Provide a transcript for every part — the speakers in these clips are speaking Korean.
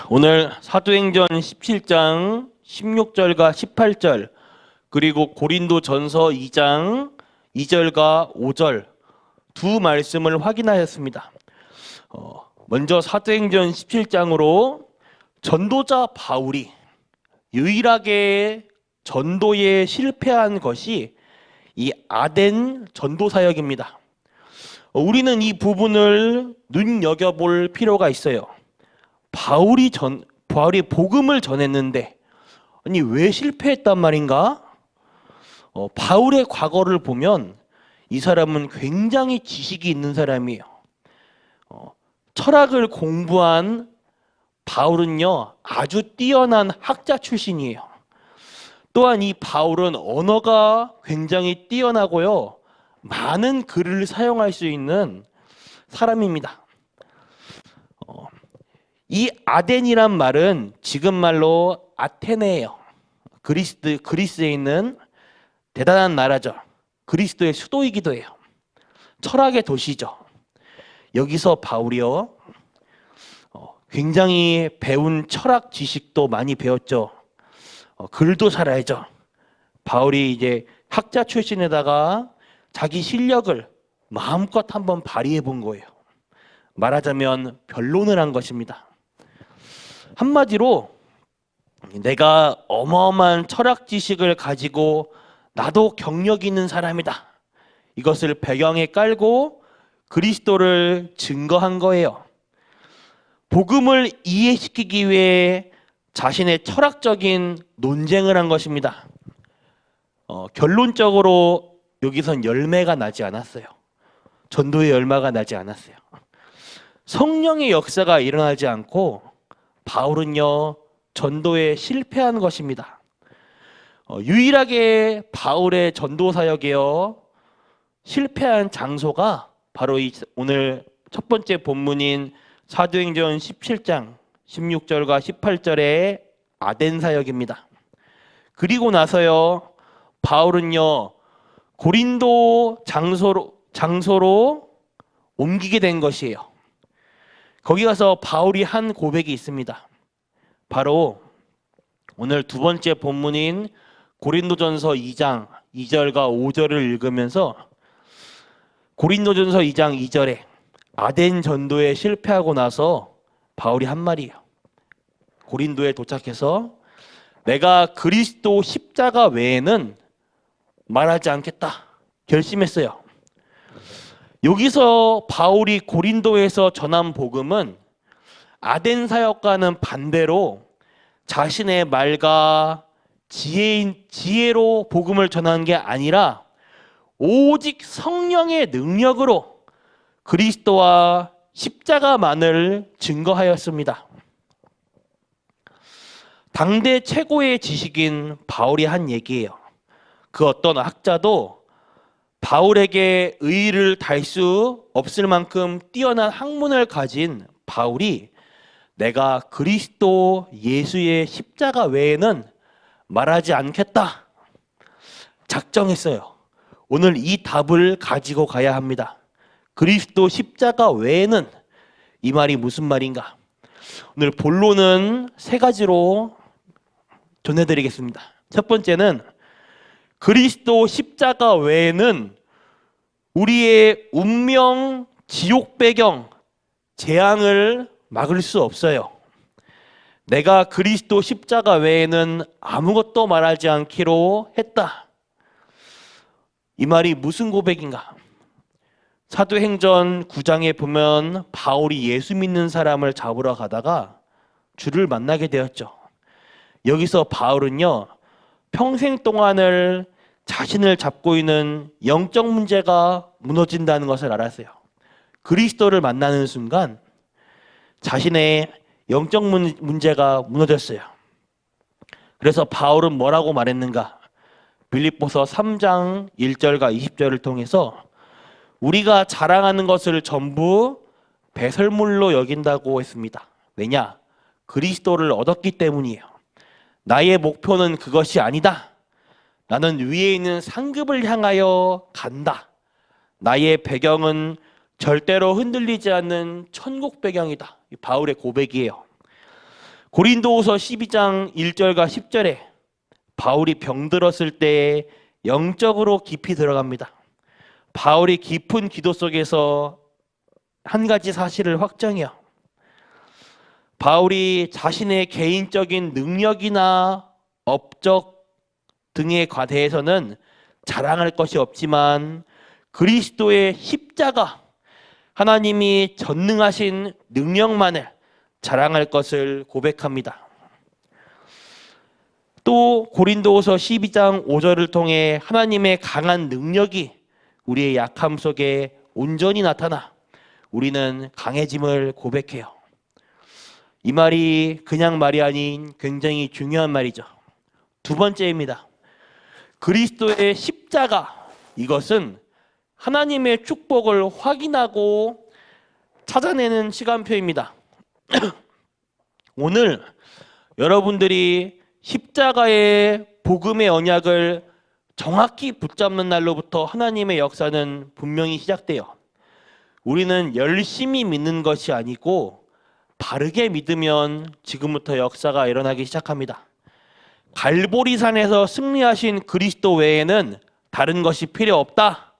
오늘 사도행전 17장 16절과 18절 그리고 고린도전서 2장 2절과 5절 두 말씀을 확인하였습니다. 먼저 사도행전 17장으로 전도자 바울이 유일하게 전도에 실패한 것이 이 아덴 전도 사역입니다. 우리는 이 부분을 눈여겨볼 필요가 있어요. 바울이 복음을 전했는데 아니 왜 실패했단 말인가? 바울의 과거를 보면 이 사람은 굉장히 지식이 있는 사람이에요. 철학을 공부한 바울은요 아주 뛰어난 학자 출신이에요. 또한 이 바울은 언어가 굉장히 뛰어나고요 많은 글을 사용할 수 있는 사람입니다. 이 아덴이란 말은 지금 말로 아테네예요. 그리스에 있는 대단한 나라죠. 그리스도의 수도이기도 해요. 철학의 도시죠. 여기서 바울이요 굉장히 배운 철학 지식도 많이 배웠죠. 글도 잘 알죠. 바울이 이제 학자 출신에다가 자기 실력을 마음껏 한번 발휘해 본 거예요. 말하자면 변론을 한 것입니다. 한마디로 내가 어마어마한 철학 지식을 가지고 나도 경력 있는 사람이다. 이것을 배경에 깔고 그리스도를 증거한 거예요. 복음을 이해시키기 위해 자신의 철학적인 논쟁을 한 것입니다. 결론적으로 여기선 열매가 나지 않았어요. 전도의 열매가 나지 않았어요. 성령의 역사가 일어나지 않고 바울은요 전도에 실패한 것입니다. 유일하게 바울의 전도 사역에요 실패한 장소가 바로 오늘 첫 번째 본문인 사도행전 17장 16절과 18절의 아덴 사역입니다. 그리고 나서요 바울은요 고린도 장소로 옮기게 된 것이에요. 거기 가서 바울이 한 고백이 있습니다. 바로 오늘 두 번째 본문인 고린도전서 2장 2절과 5절을 읽으면서 고린도전서 2장 2절에 아덴 전도에 실패하고 나서 바울이 한 말이에요. 고린도에 도착해서 내가 그리스도 십자가 외에는 말하지 않겠다 결심했어요. 여기서 바울이 고린도에서 전한 복음은 아덴 사역과는 반대로 자신의 말과 지혜로 복음을 전하는 게 아니라 오직 성령의 능력으로 그리스도와 십자가만을 증거하였습니다. 당대 최고의 지식인 바울이 한 얘기예요. 그 어떤 학자도 바울에게 의의를 달 수 없을 만큼 뛰어난 학문을 가진 바울이 내가 그리스도 예수의 십자가 외에는 말하지 않겠다 작정했어요. 오늘 이 답을 가지고 가야 합니다. 그리스도 십자가 외에는 이 말이 무슨 말인가? 오늘 본론은 세 가지로 전해드리겠습니다. 첫 번째는 그리스도 십자가 외에는 우리의 운명, 지옥 배경, 재앙을 막을 수 없어요. 내가 그리스도 십자가 외에는 아무것도 말하지 않기로 했다. 이 말이 무슨 고백인가? 사도행전 9장에 보면 바울이 예수 믿는 사람을 잡으러 가다가 주를 만나게 되었죠. 여기서 바울은요 평생 동안을 자신을 잡고 있는 영적 문제가 무너진다는 것을 알았어요. 그리스도를 만나는 순간 자신의 영적 문제가 무너졌어요. 그래서 바울은 뭐라고 말했는가? 빌립보서 3장 1절과 20절을 통해서 우리가 자랑하는 것을 전부 배설물로 여긴다고 했습니다. 왜냐? 그리스도를 얻었기 때문이에요. 나의 목표는 그것이 아니다. 나는 위에 있는 상급을 향하여 간다. 나의 배경은 절대로 흔들리지 않는 천국 배경이다. 바울의 고백이에요. 고린도후서 12장 1절과 10절에 바울이 병들었을 때 영적으로 깊이 들어갑니다. 바울이 깊은 기도 속에서 한 가지 사실을 확정해요. 바울이 자신의 개인적인 능력이나 업적 등에 대해서는 자랑할 것이 없지만 그리스도의 십자가, 하나님이 전능하신 능력만을 자랑할 것을 고백합니다. 또 고린도후서 12장 5절을 통해 하나님의 강한 능력이 우리의 약함 속에 온전히 나타나 우리는 강해짐을 고백해요. 이 말이 그냥 말이 아닌 굉장히 중요한 말이죠. 두 번째입니다. 그리스도의 십자가, 이것은 하나님의 축복을 확인하고 찾아내는 시간표입니다. 오늘 여러분들이 십자가의 복음의 언약을 정확히 붙잡는 날로부터 하나님의 역사는 분명히 시작돼요. 우리는 열심히 믿는 것이 아니고 바르게 믿으면 지금부터 역사가 일어나기 시작합니다. 갈보리산에서 승리하신 그리스도 외에는 다른 것이 필요 없다.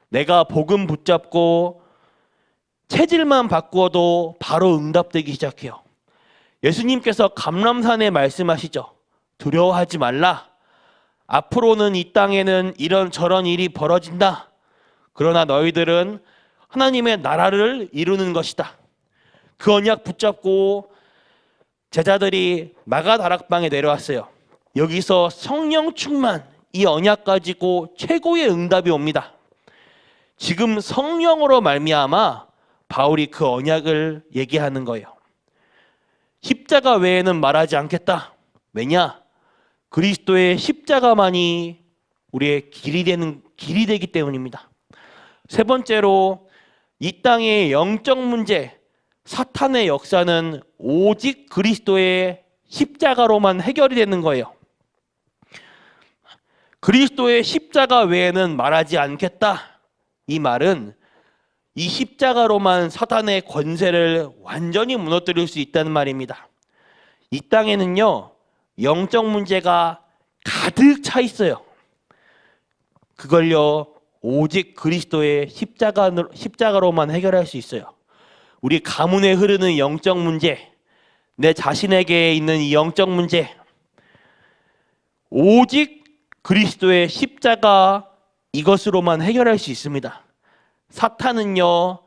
내가 복음 붙잡고 체질만 바꾸어도 바로 응답되기 시작해요. 예수님께서 감람산에 말씀하시죠. 두려워하지 말라. 앞으로는 이 땅에는 이런저런 일이 벌어진다. 그러나 너희들은 하나님의 나라를 이루는 것이다. 그 언약 붙잡고 제자들이 마가다락방에 내려왔어요. 여기서 성령 충만, 이 언약 가지고 최고의 응답이 옵니다. 지금 성령으로 말미암아 바울이 그 언약을 얘기하는 거예요. 십자가 외에는 말하지 않겠다. 왜냐? 그리스도의 십자가만이 우리의 길이 되기 때문입니다. 세 번째로 이 땅의 영적 문제, 사탄의 역사는 오직 그리스도의 십자가로만 해결이 되는 거예요. 그리스도의 십자가 외에는 말하지 않겠다. 이 말은 이 십자가로만 사탄의 권세를 완전히 무너뜨릴 수 있다는 말입니다. 이 땅에는요, 영적 문제가 가득 차 있어요. 그걸요, 오직 그리스도의 십자가로만 해결할 수 있어요. 우리 가문에 흐르는 영적 문제, 내 자신에게 있는 이 영적 문제, 오직 그리스도의 십자가, 이것으로만 해결할 수 있습니다. 사탄은요,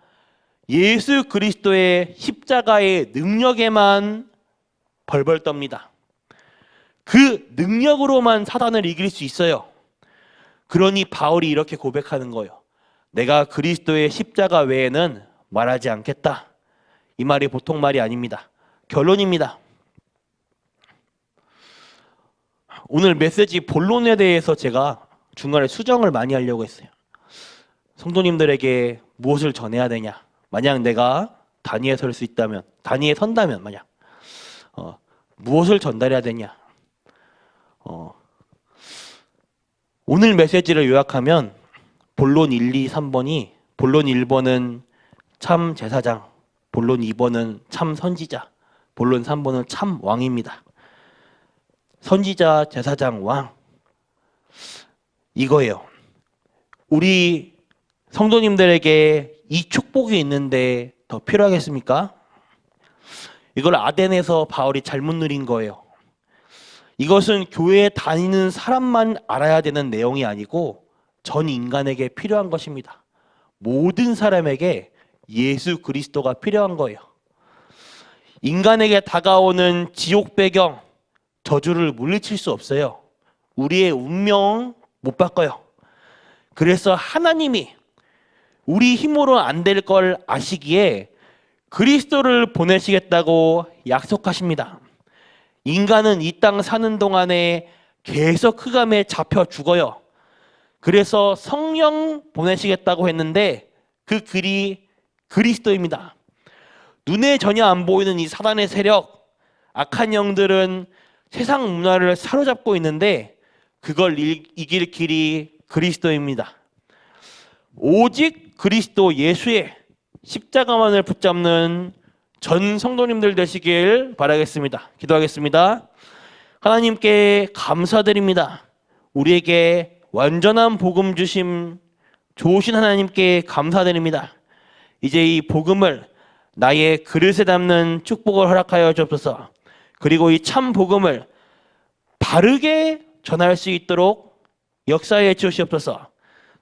예수 그리스도의 십자가의 능력에만 벌벌 떱니다. 그 능력으로만 사탄을 이길 수 있어요. 그러니 바울이 이렇게 고백하는 거예요. 내가 그리스도의 십자가 외에는 말하지 않겠다. 이 말이 보통 말이 아닙니다. 결론입니다. 오늘 메시지 본론에 대해서 제가 중간에 수정을 많이 하려고 했어요. 성도님들에게 무엇을 전해야 되냐. 만약 내가 단위에 선다면 만약 무엇을 전달해야 되냐. 오늘 메시지를 요약하면 본론 1, 2, 3번이, 본론 1번은 참 제사장, 본론 2번은 참 선지자, 본론 3번은 참 왕입니다. 선지자, 제사장, 왕, 이거예요. 우리 성도님들에게 이 축복이 있는데 더 필요하겠습니까? 이걸 아덴에서 바울이 잘못 누린 거예요. 이것은 교회에 다니는 사람만 알아야 되는 내용이 아니고 전 인간에게 필요한 것입니다. 모든 사람에게 예수 그리스도가 필요한 거예요. 인간에게 다가오는 지옥 배경, 저주를 물리칠 수 없어요. 우리의 운명 못 바꿔요. 그래서 하나님이 우리 힘으로 안 될 걸 아시기에 그리스도를 보내시겠다고 약속하십니다. 인간은 이 땅 사는 동안에 계속 흑암에 잡혀 죽어요. 그래서 성령 보내시겠다고 했는데 그 길이 그리스도입니다. 눈에 전혀 안 보이는 이 사단의 세력, 악한 영들은 세상 문화를 사로잡고 있는데 그걸 이길 길이 그리스도입니다. 오직 그리스도 예수의 십자가만을 붙잡는 전 성도님들 되시길 바라겠습니다. 기도하겠습니다. 하나님께 감사드립니다. 우리에게 완전한 복음 주심 좋으신 하나님께 감사드립니다. 이제 이 복음을 나의 그릇에 담는 축복을 허락하여 주옵소서. 그리고 이 참 복음을 바르게 전할 수 있도록 역사해 주시옵소서.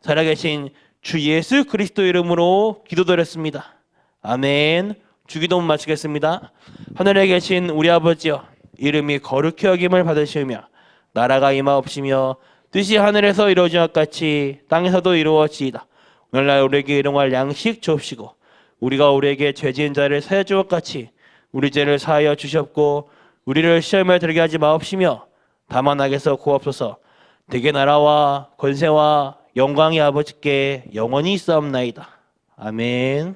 살아계신 주 예수 그리스도 이름으로 기도드렸습니다. 아멘. 주기도 마치겠습니다. 하늘에 계신 우리 아버지여, 이름이 거룩히 여김을 받으시며 나라가 임하옵시며 뜻이 하늘에서 이루어진 것 같이 땅에서도 이루어지이다. 오늘날 우리에게 일용할 양식 주옵시고 우리가 우리에게 죄 지은 자를 사하여 줄 것 같이 우리 죄를 사하여 주시옵고 우리를 시험에 들게 하지 마옵시며 다만 악에서 구하옵소서. 대개 나라와 권세와 영광이 아버지께 영원히 있사옵나이다. 아멘.